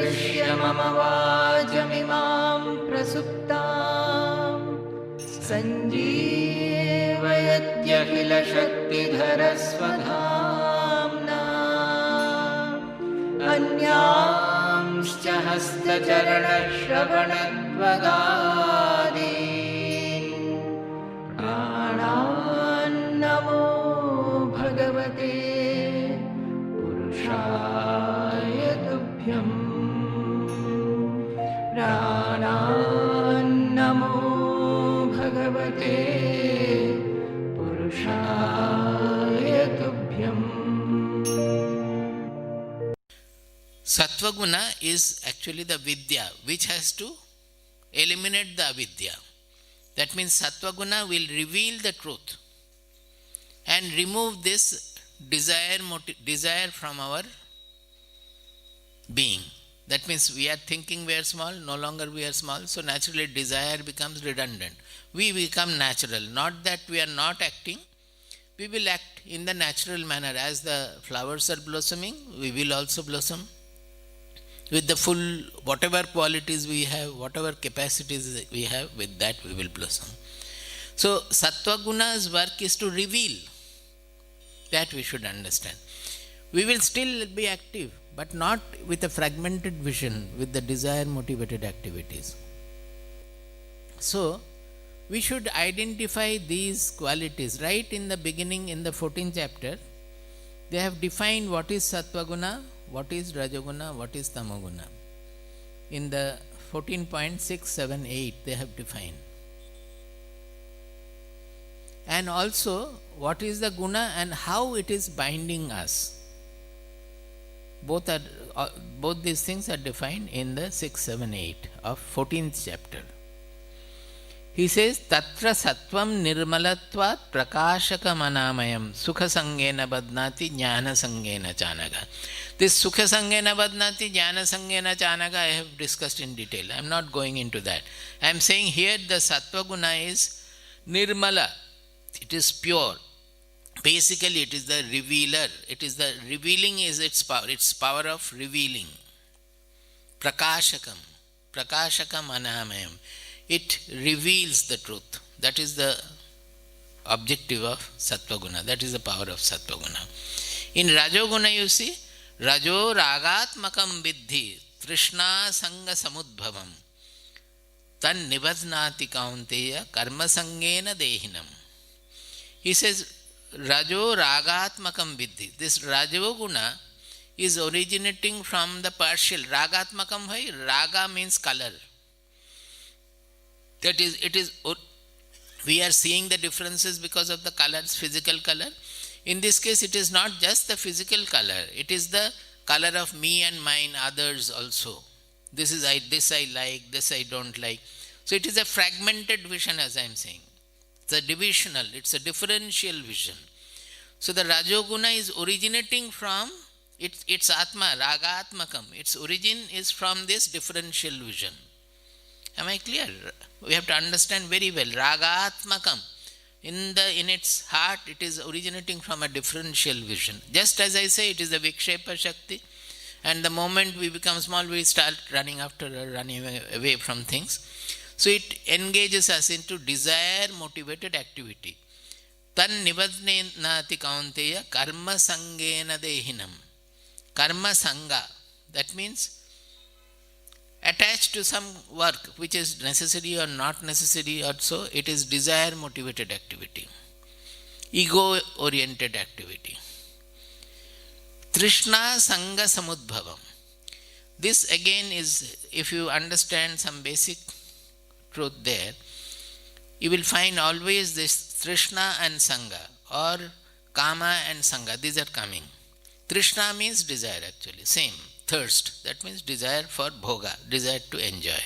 प्रविश्य मम वाचमिमां प्रसुप्तां सञ्जीवयत्यखिलशक्तिधरस्वधाम्ना अन्यांश्च हस्तचरणश्रवणत्वगादीन् प्राणान्नमो भगवते पुरुषाय तुभ्यं प्राणान्नमो भगवते पुरुषाय तुभ्यम्. Sattva-guna is actually the vidya which has to eliminate the avidya. That means Sattva-guna will reveal the truth and remove this desire from our being. That means we are thinking we are small, no longer we are small, so naturally desire becomes redundant. We become natural, not that we are not acting, we will act in the natural manner. As the flowers are blossoming, we will also blossom. With the full, whatever qualities we have, whatever capacities we have, with that we will blossom. So, Sattva Guna's work is to reveal. That we should understand. We will still be active, but not with a fragmented vision, with the desire motivated activities. So, we should identify these qualities. Right in the beginning, in the 14th chapter, they have defined what is Sattva Guna, what is Rajoguna, what is Tamoguna. In the 14.678 they have defined. And also what is the guna and how it is binding us. Both these things are defined in the 678 of 14th chapter. He says, Tatra sattvam nirmalatvat prakashaka manamayam sukha sangena badnati jnana sangena chanaga. This sukha sangena badnati jnana sangena chanaga I have discussed in detail. I am not going into that. I am saying here the sattva guna is nirmala. It is pure. Basically it is the revealer. It is the revealing is its power of revealing. Prakashakam. Prakashakam anamayam. It reveals the truth. That is the objective of Sattva Guna. That is the power of Sattva Guna. In Rajo Guna you see, Rajo ragatmakam viddhi trishna sanga samudbhavam tan nibadnati kaunteya karma sangena dehinam. He says, Rajo ragatmakam viddhi. This Rajo Guna is originating from the partial. Ragatmakam hai, raga means color. That is, we are seeing the differences because of the colors, physical color. In this case, it is not just the physical color. It is the color of me and mine, others also. This I like, this I don't like. So it is a fragmented vision, as I am saying. It's a divisional, it's a differential vision. So the Rajoguna is originating from its Atma, Ragatmakam. Its origin is from this differential vision. Am I clear? We have to understand very well. Ragatmakam. In its heart, it is originating from a differential vision. Just as I say, it is the Vikshepa Shakti. And the moment we become small, we start running away from things. So it engages us into desire-motivated activity. Tan nivadnati kaunteya karma sangena dehinam. Karma sanga. That means attached to some work which is necessary or not necessary also, it is desire motivated activity, ego oriented activity. Trishna Sanga Samudbhavam. This again is, if you understand some basic truth there, you will find always this Trishna and Sanga or Kama and Sanga, these are coming. Trishna means desire actually, same. Thirst, that means desire for bhoga, desire to enjoy.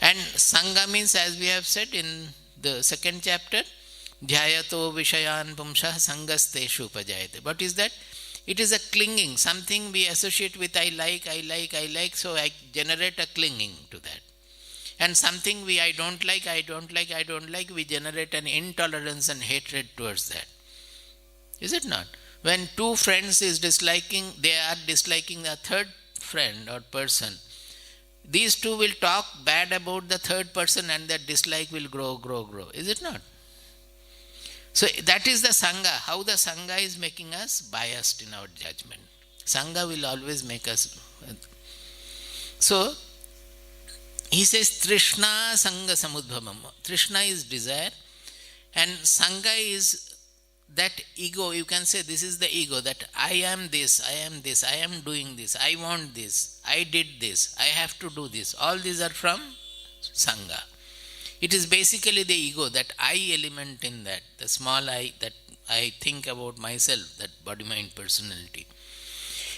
And Sanga means, as we have said in the second chapter, Dhyayato Vishayan Pumsha Sangasteshu Upajayate. What is that? It is a clinging, something we associate with I like, so I generate a clinging to that. And something I don't like, we generate an intolerance and hatred towards that. Is it not? When two friends they are disliking the third friend or person, these two will talk bad about the third person and that dislike will grow. Is it not? So that is the Sangha, how the Sangha is making us biased in our judgment. Sangha will always make us. So, he says, Trishna Sangha Samudbhavam. Trishna is desire, and Sangha is that ego. You can say this is the ego, that I am this, I am doing this, I want this, I did this, I have to do this. All these are from Sangha. It is basically the ego, that I element in that, the small I, that I think about myself, that body, mind, personality.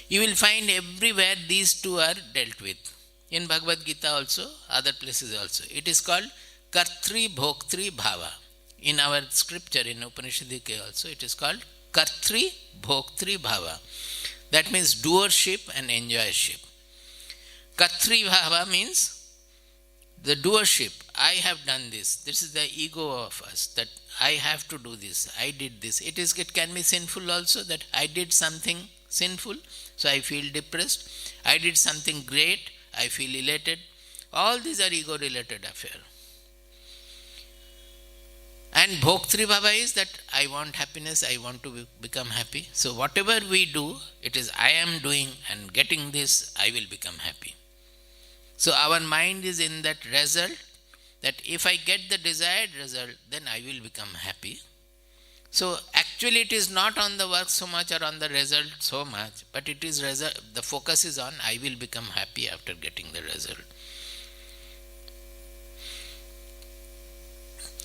You will find everywhere these two are dealt with. In Bhagavad Gita also, other places also. It is called Kartri Bhoktri Bhava. In our scripture, in Upanishadike also, it is called Kartri Bhoktri Bhava. That means doership and enjoyership. Kartri Bhava means the doership. I have done this. This is the ego of us, that I have to do this. I did this. It can be sinful also, that I did something sinful, so I feel depressed. I did something great, I feel elated. All these are ego-related affairs. And Bhoktri Bhava is that I want happiness, I want to become happy. So whatever we do, it is I am doing and getting this, I will become happy. So our mind is in that result, that if I get the desired result, then I will become happy. So actually it is not on the work so much or on the result so much, but it is the focus is on I will become happy after getting the result.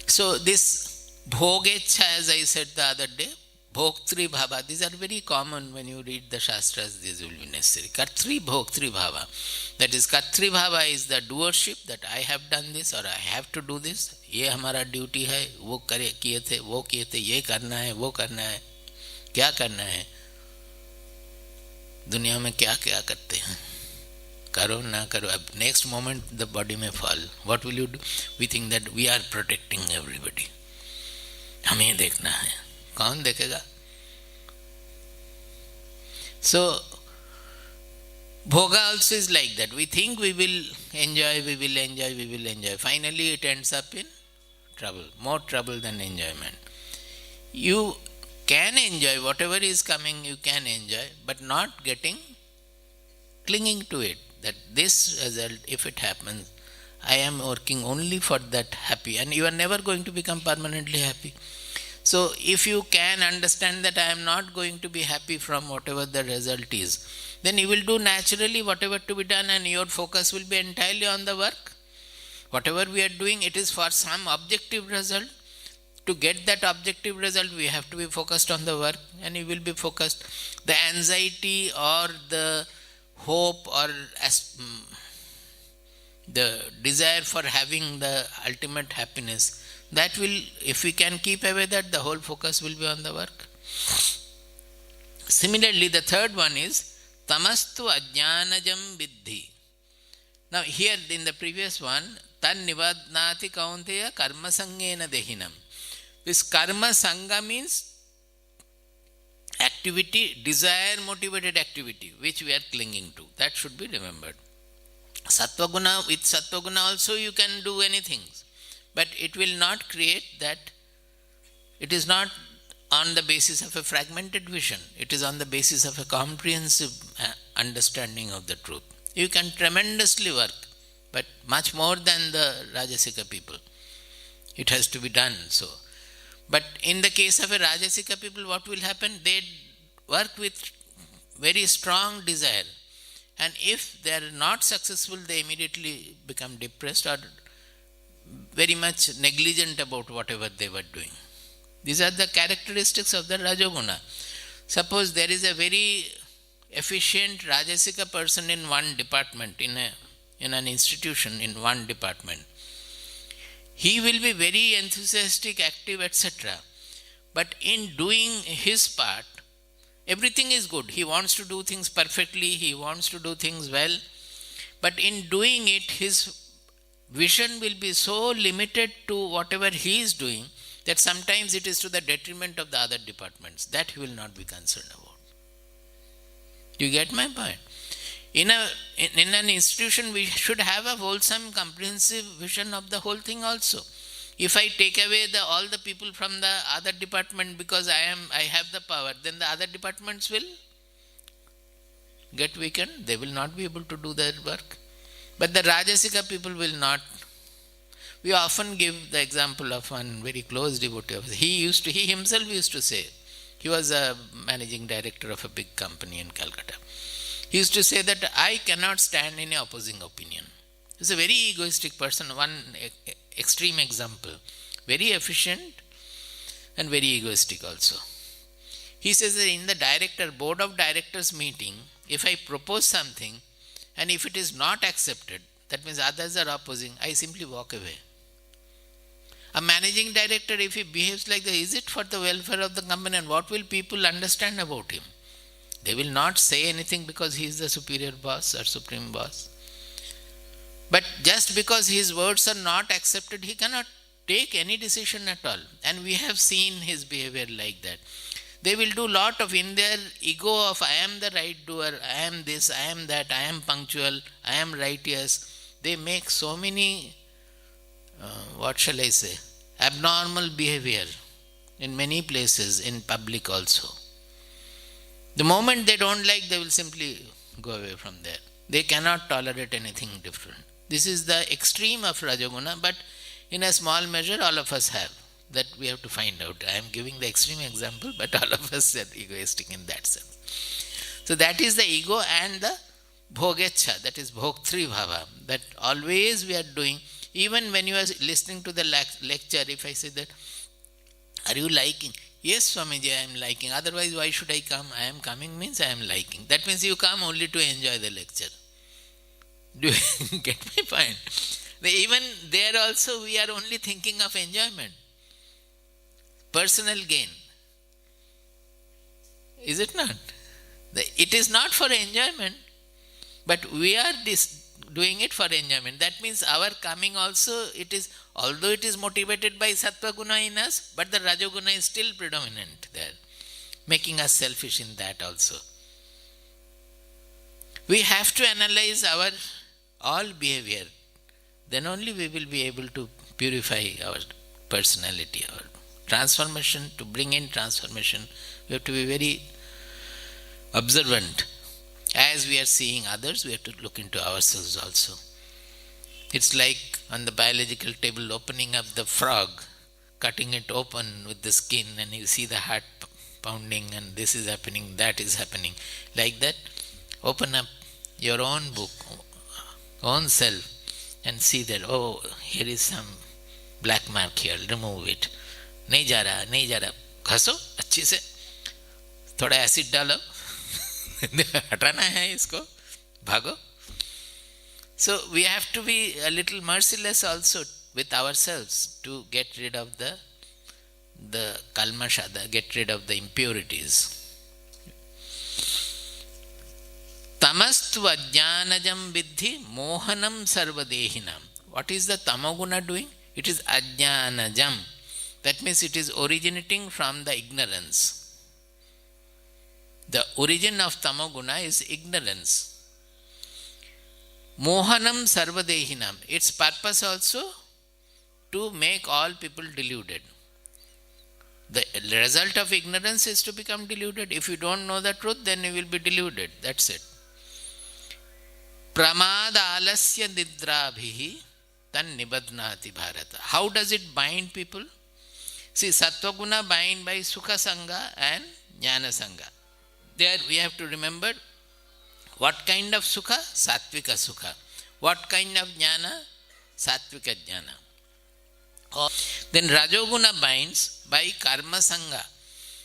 So this Bhogecha, as I said the other day, Bhoktri Bhava, these are very common when you read the Shastras, these will be necessary. Kartri Bhoktri Bhava. That is, Kartri Bhava is the doership, that I have done this or I have to do this. ये हमारा duty है, वो किए थे, ये करना है, वो करना है. क्या करना है? दुनिया में क्या क्या करते हैं? करो ना करो, अब next moment the body may fall. What will you do? We think that we are protecting everybody. हमें देखना है. कौन देखेगा? So Bhoga also is like that. We think we will enjoy. Finally it ends up in trouble. More trouble than enjoyment. You can enjoy whatever is coming, you can enjoy, but not clinging to it. That this result, if it happens, I am working only for that happy, and you are never going to become permanently happy. So if you can understand that I am not going to be happy from whatever the result is, then you will do naturally whatever to be done, and your focus will be entirely on the work. Whatever we are doing, it is for some objective result. To get that objective result, we have to be focused on the work, and you will be focused. The anxiety or the hope or the desire for having the ultimate happiness, that will, if we can keep away that, the whole focus will be on the work. Similarly, the third one is tamastu ajnanajam viddhi. Now here in the previous one, tan nivadnati kaunteya karma sangena dehinam. This karma sangha means activity, desire motivated activity, which we are clinging to. That should be remembered. Sattva-guna, with Sattva-guna also you can do anything, but it will not create that. It is not on the basis of a fragmented vision. It is on the basis of a comprehensive understanding of the truth. You can tremendously work, but much more than the Rajasika people. It has to be done so. But in the case of a Rajasika people, what will happen? They work with very strong desire. And if they are not successful, they immediately become depressed or very much negligent about whatever they were doing. These are the characteristics of the Rajoguna. Suppose there is a very efficient Rajasika person in one department, in an institution, in one department. He will be very enthusiastic, active, etc. But in doing his part, everything is good. He wants to do things perfectly, he wants to do things well. But in doing it, his vision will be so limited to whatever he is doing that sometimes it is to the detriment of the other departments. That he will not be concerned about. Do you get my point? In an institution, we should have a wholesome, comprehensive vision of the whole thing also. If I take away all the people from the other department because I have the power, then the other departments will get weakened. They will not be able to do their work. But the Rajasika people will not. We often give the example of one very close devotee of his. He himself used to say, he was a managing director of a big company in Calcutta. He used to say that I cannot stand any opposing opinion. He's a very egoistic person, one extreme example. Very efficient and very egoistic also. He says that in the board of directors meeting, if I propose something and if it is not accepted, that means others are opposing, I simply walk away. A managing director, if he behaves like that, is it for the welfare of the company, and what will people understand about him? They will not say anything because he is the superior boss or supreme boss. But just because his words are not accepted, he cannot take any decision at all. And we have seen his behavior like that. They will do lot of, in their ego of I am the right doer, I am this, I am that, I am punctual, I am righteous. They make so many, abnormal behavior in many places, in public also. The moment they don't like, they will simply go away from there. They cannot tolerate anything different. This is the extreme of Rajoguna, but in a small measure all of us have. That we have to find out. I am giving the extreme example, but all of us are egoistic in that sense. So that is the ego and the bhogecha, that is bhoktri bhava, that always we are doing. Even when you are listening to the lecture, if I say that, are you liking? Yes, Swamiji, I am liking. Otherwise, why should I come? I am coming means I am liking. That means you come only to enjoy the lecture. Do you get my point? Even there also we are only thinking of enjoyment. Personal gain. Is it not? It is not for enjoyment, but we are doing it for enjoyment. That means our coming also, although it is motivated by Sattva Guna in us, but the Rajoguna is still predominant there, making us selfish in that also. We have to analyze our all behavior. Then only we will be able to purify our personality, our transformation. To bring in transformation, we have to be very observant. As we are seeing others, we have to look into ourselves also. It's like on the biological table, opening up the frog, cutting it open with the skin, and you see the heart pounding, and this is happening, that is happening. Like that, open up your own book, own self, and see that, oh, here is some black mark here, remove it. नहीं जा रहा, घसो अच्छे से, थोड़ा acid डालो, हटाना है इसको, भागो. So we have to be a little merciless also with ourselves to get rid of the kalmasha, get rid of the impurities. Tamastu ajnanajam vidhi mohanam sarvadehinam. What is the tamoguna doing? It is ajnanajam. That means it is originating from the ignorance. The origin of tamoguna is ignorance. Mohanam sarvadehinam. Its purpose also to make all people deluded. The result of ignorance is to become deluded. If you don't know the truth, then you will be deluded. That's it. Pramada alasya nidrabhihi tan nibadnati bharata. How does it bind people? See, Sattva-guna bind by Sukha Sangha and Jnana Sangha. There we have to remember what kind of Sukha? Sattvika Sukha. What kind of Jnana? Sattvika Jnana. Then Rajoguna binds by Karma Sangha.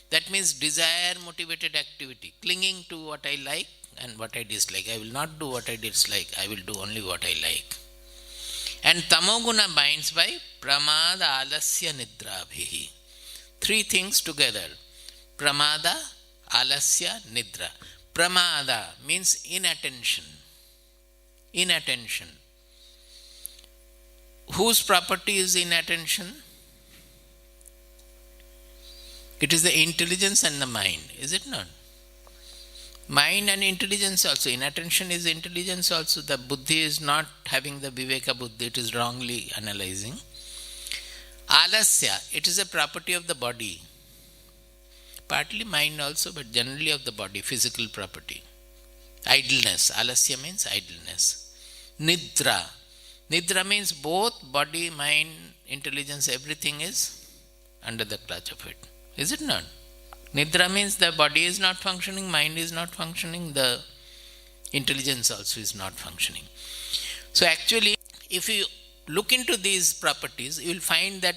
That means desire motivated activity, clinging to what I like and what I dislike. I will not do what I dislike, I will do only what I like. And Tamoguna binds by Pramada Alasya Nidrabhihi. Three things together. Pramada, Alasya, Nidra. Pramada means inattention. Inattention. Whose property is inattention? It is the intelligence and the mind, is it not? Mind and intelligence also. Inattention is intelligence also. The buddhi is not having the viveka buddhi, it is wrongly analyzing. Alasya, it is a property of the body. Partly mind also, but generally of the body, physical property. Idleness. Alasya means idleness. Nidra. Nidra means both body, mind, intelligence, everything is under the clutch of it. Is it not? Nidra means the body is not functioning, mind is not functioning, the intelligence also is not functioning. So actually, if you look into these properties, you will find that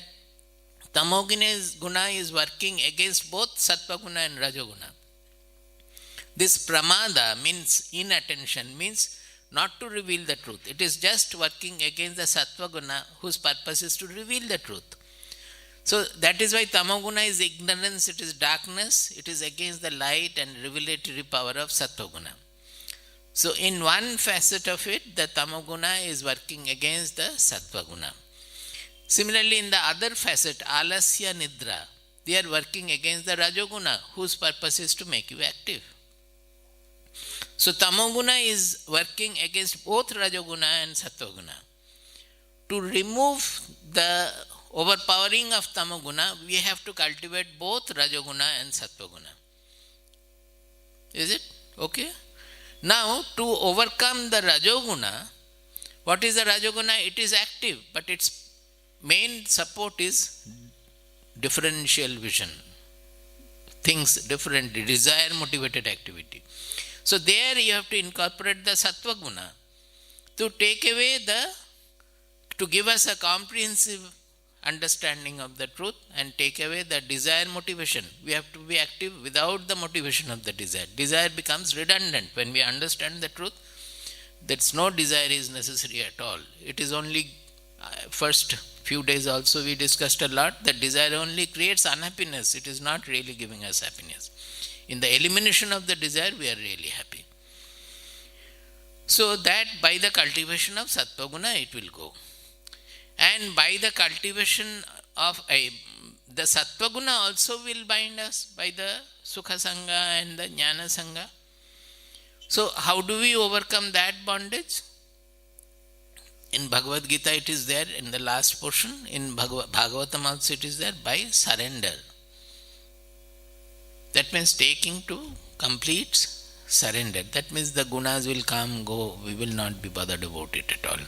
tamoguna guna is working against both sattva guna and rajoguna. This pramada means inattention, means not to reveal the truth. It is just working against the sattva guna whose purpose is to reveal the truth. So that is why tamoguna is ignorance, it is darkness, it is against the light and revelatory power of sattva-guna. So in one facet of it, the tamoguna is working against the sattva-guna. Similarly, in the other facet, alasya nidra, they are working against the rajoguna, whose purpose is to make you active. So tamoguna is working against both rajoguna and sattva-guna. To remove the overpowering of tamoguna, we have to cultivate both rajoguna and sattva-guna. Is it okay? Now, to overcome the rajoguna, what is the rajoguna? It is active, but its main support is differential vision. Things differently, desire motivated activity. So there you have to incorporate the sattva-guna to take away to give us a comprehensive understanding of the truth and take away the desire motivation. We have to be active without the motivation of the desire. Desire becomes redundant. When we understand the truth, that's no desire is necessary at all. It is only, first few days also we discussed a lot, that desire only creates unhappiness. It is not really giving us happiness. In the elimination of the desire, we are really happy. So that by the cultivation of sattva-guna, it will go. And by the cultivation of the sattva-guna also will bind us by the sukha sangha and the jnana sangha. So how do we overcome that bondage? In Bhagavad Gita it is there in the last portion. In Bhagavatam also it is there, by surrender. That means taking to complete surrender. That means the gunas will come, go. We will not be bothered about it at all.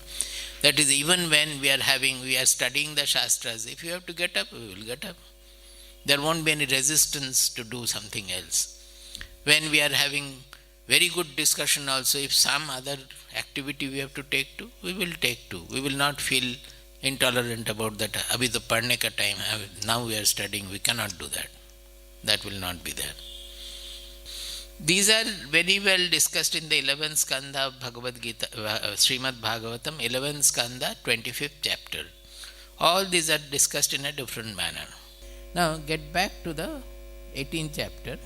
That is, even when we are studying the Shastras, if you have to get up, we will get up. There won't be any resistance to do something else. When we are having very good discussion also, if some other activity we have to take to, we will take to. We will not feel intolerant about that. Abhi to padne ka time, now we are studying, we cannot do that. That will not be there. These are very well discussed in the 11th skandha of Bhagavad Gita, Srimad Bhagavatam, 11th skandha, 25th chapter. All these are discussed in a different manner. Now get back to the 18th chapter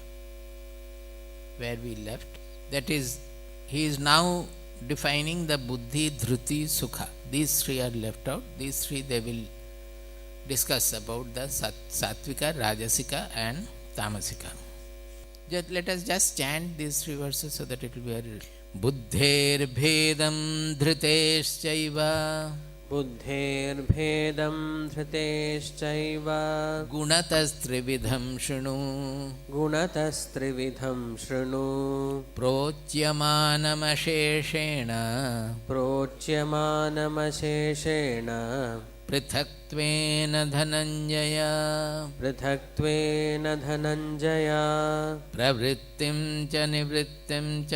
where we left. That is, he is now defining the buddhi, dhruti, sukha. These three are left out. These three they will discuss about the sattvika, rajasika and tamasika. Let us just chant these three verses so that it will be very. Buddher bhedam dhriteshchaiva. Buddher bhedam dhriteshchaiva. Gunatas trividham shrinu. Gunatas trividham shrinu. Procyamanam asheshena. Procyamanam asheshena. पृथक्त्वेन धनञ्जय पृथक्त्वेन धनञ्जय प्रवृत्तिं च निवृत्तिं च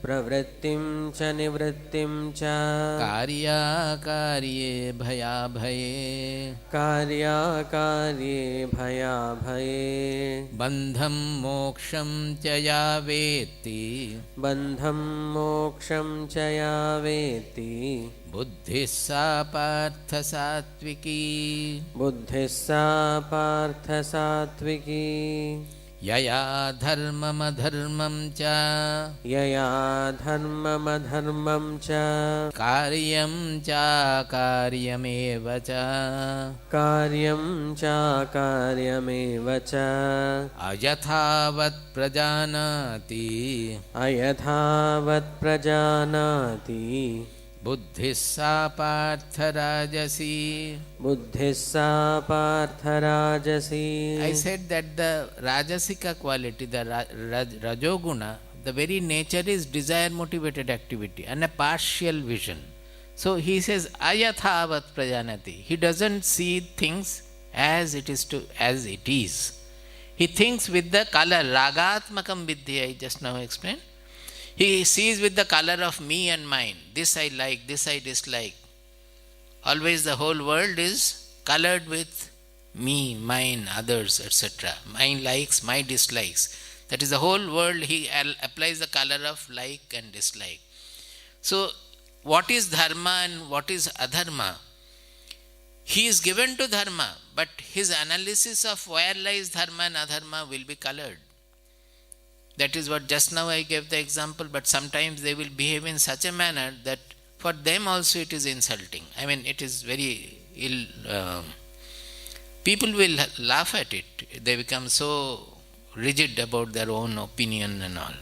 प्रवृत्तिं च निवृत्तिं च कार्याकार्ये भयाभये कार्याकार्ये भयाभये बन्धं मोक्षं च या वेत्ति बन्धं मोक्षं च या वेत्ति बुद्धिः सा पार्थ सात्विकी बुद्धिः सा पार्थ सात्विकी yaya dharmam adharmam cha यया धर्ममधर्मं च karyam cha karyameva cha कार्यं चाकार्यमेव च ayathavat prajanati अयथावत् प्रजानाति buddhis sa partha rajasi. बुद्धिः सा पार्थराजसी. I said that the rajasika quality, the rajoguna, the very nature is desire motivated activity and a partial vision. So he says ayathavat prajanati. He doesn't see things as it is as it is. He thinks with the color ragatmakam vidhi, I just now explained. He sees with the color of me and mine. This I like, this I dislike. Always the whole world is colored with me, mine, others, etc. My likes, my dislikes. That is the whole world. He applies the color of like and dislike. So, what is dharma and what is adharma? He is given to dharma, but his analysis of where lies dharma and adharma will be colored. That is what just now I gave the example, but sometimes they will behave in such a manner that for them also it is insulting. I mean, it is very ill. People will laugh at it. They become so rigid about their own opinion and all.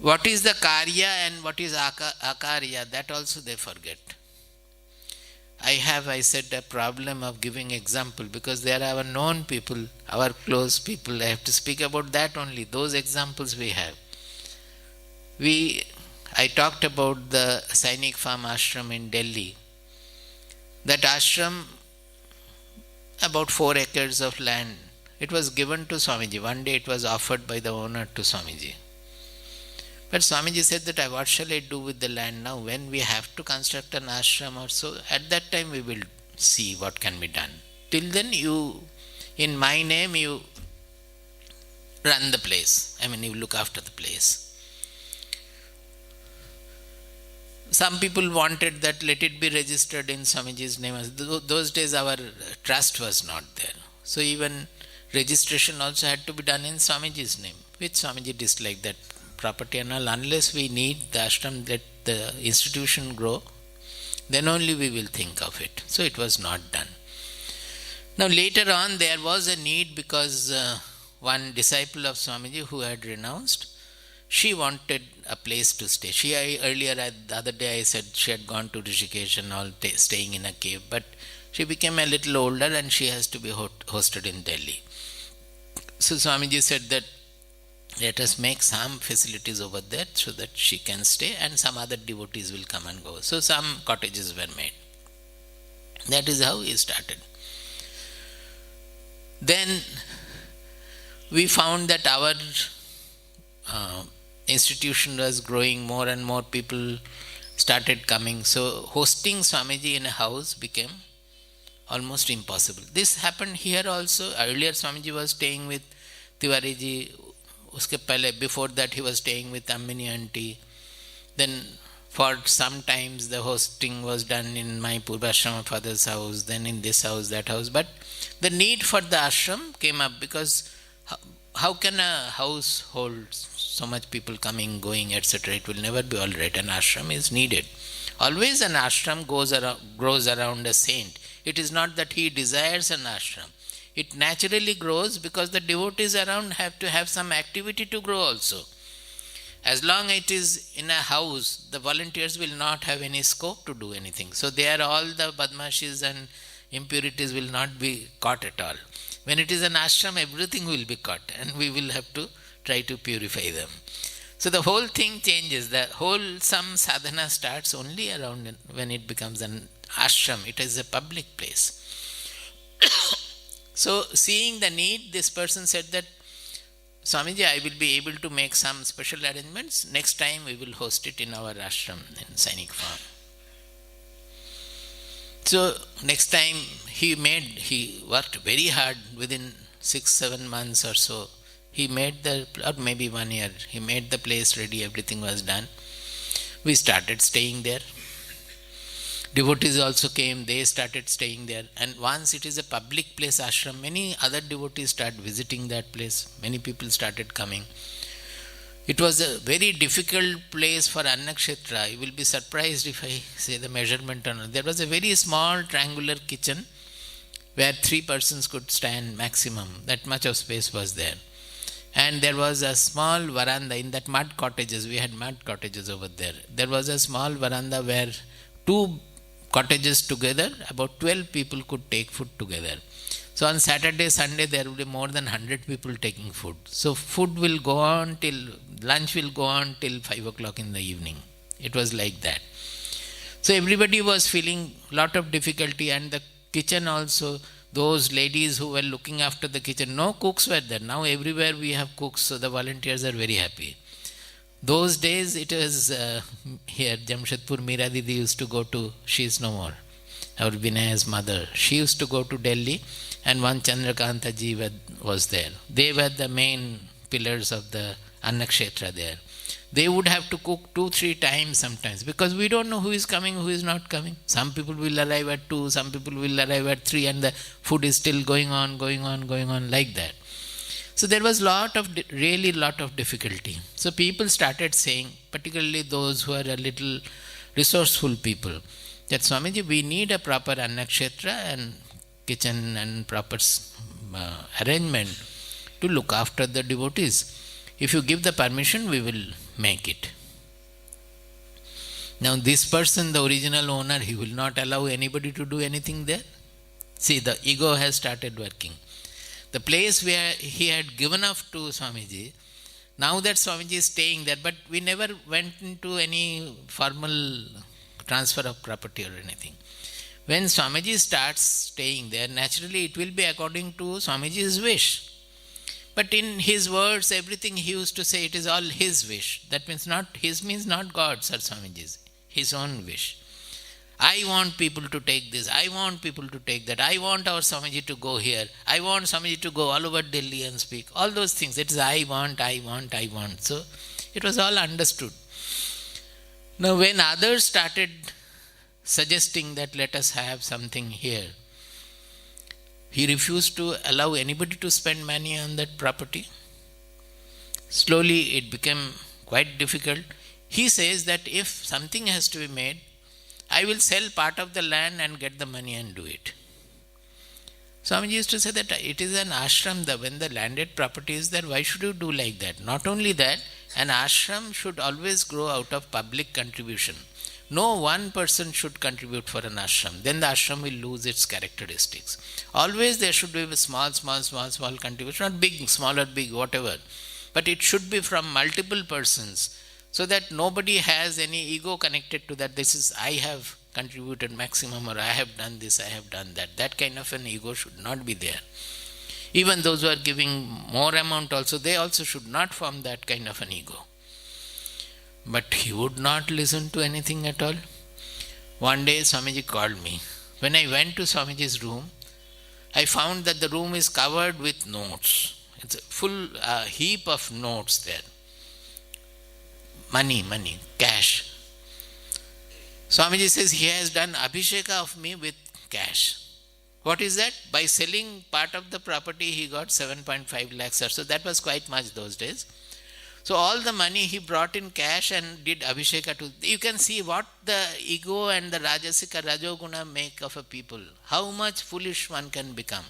What is the karya and what is akarya, that also they forget. I said, a problem of giving example because they are our known people, our close people. I have to speak about that only, those examples we have. I talked about the Sainik Farm ashram in Delhi. That ashram, about 4 acres of land, it was given to Swamiji. One day it was offered by the owner to Swamiji. But Swamiji said that what shall I do with the land now when we have to construct an ashram or so? At that time we will see what can be done. Till then you, in my name, you run the place. I mean, you look after the place. Some people wanted that let it be registered in Swamiji's name. Those days our trust was not there. So even registration also had to be done in Swamiji's name, which Swamiji disliked that property and all. Unless we need the ashram, let the institution grow, then only we will think of it. So it was not done. Now later on there was a need because one disciple of Swamiji who had renounced, she wanted a place to stay. The other day I said she had gone to Rishikesh and all, staying in a cave, but she became a little older and she has to be hosted in Delhi. So Swamiji said that let us make some facilities over there so that she can stay and some other devotees will come and go. So some cottages were made. That is how he started. Then we found that our institution was growing, more and more people started coming. So hosting Swamiji in a house became almost impossible. This happened here also. Earlier Swamiji was staying with Tiwari ji. Before that he was staying with Amini auntie. Then for some times the hosting was done in my Purvashrama father's house, then in this house, that house. But the need for the ashram came up because how can a house hold so much people coming, going, etc.? It will never be all right. An ashram is needed. Always an ashram grows around a saint. It is not that he desires an ashram. It naturally grows because the devotees around have to have some activity to grow also. As long as it is in a house, the volunteers will not have any scope to do anything. So there all the badmashis and impurities will not be caught at all. When it is an ashram, everything will be caught and we will have to try to purify them. So the whole thing changes. The wholesome sadhana starts only around when it becomes an ashram. It is a public place. So seeing the need, this person said that, Swamiji, I will be able to make some special arrangements. Next time we will host it in our ashram in Sainik Farm. So next time he worked very hard. Within 6-7 months or so, he made or maybe 1 year, he made the place ready, everything was done. We started staying there. Devotees also came, they started staying there. And once it is a public place, ashram, many other devotees started visiting that place. Many people started coming. It was a very difficult place for Annakshetra. You will be surprised if I say the measurement or not. There was a very small triangular kitchen where 3 persons could stand maximum. That much of space was there. And there was a small veranda in that mud cottages. We had mud cottages over there. There was a small veranda where 2 cottages together, about 12 people could take food together. So on Saturday, Sunday, there will be more than 100 people taking food. So food will go on till, lunch will go on till 5 o'clock in the evening. It was like that. So everybody was feeling lot of difficulty, and the kitchen also, those ladies who were looking after the kitchen, no cooks were there. Now everywhere we have cooks, so the volunteers are very happy. Those days it was here, Jamshedpur, Meera Didi used to go to, she is no more, our Vinaya's mother. She used to go to Delhi, and one Chandrakanta ji was there. They were the main pillars of the Annakshetra there. They would have to cook 2-3 times sometimes, because we don't know who is coming, who is not coming. Some people will arrive at 2, some people will arrive at 3, and the food is still going on like that. So there was really lot of difficulty. So people started saying, particularly those who are a little resourceful people, that Swamiji, we need a proper Annakshetra and kitchen and proper arrangement to look after the devotees. If you give the permission, we will make it. Now this person, the original owner, he will not allow anybody to do anything there. See, the ego has started working. The place where he had given up to Swamiji, now that Swamiji is staying there, but we never went into any formal transfer of property or anything. When Swamiji starts staying there, naturally it will be according to Swamiji's wish. But in his words, everything he used to say, it is all his wish. That means not his, means not God's or Swamiji's, his own wish. I want people to take this, I want people to take that, I want our Swamiji to go here, I want Swamiji to go all over Delhi and speak. All those things, it is I want. So it was all understood. Now when others started suggesting that let us have something here, he refused to allow anybody to spend money on that property. Slowly it became quite difficult. He says that if something has to be made, I will sell part of the land and get the money and do it. Swamiji used to say that it is an ashram, when the landed property is there, why should you do like that? Not only that, an ashram should always grow out of public contribution. No one person should contribute for an ashram. Then the ashram will lose its characteristics. Always there should be a small contribution, not big, small or big, whatever. But it should be from multiple persons, so that nobody has any ego connected to that. This is, I have contributed maximum, or I have done this, I have done that. That kind of an ego should not be there. Even those who are giving more amount also, they also should not form that kind of an ego. But he would not listen to anything at all. One day Swamiji called me. When I went to Swamiji's room, I found that the room is covered with notes. It's a full heap of notes there. Money, cash. Swamiji says he has done abhisheka of me with cash. What is that? By selling part of the property, he got 7.5 lakhs or so. That was quite much those days. So all the money he brought in cash and did abhisheka to. You can see what the ego and the rajasika, rajoguna make of a people. How much foolish one can become.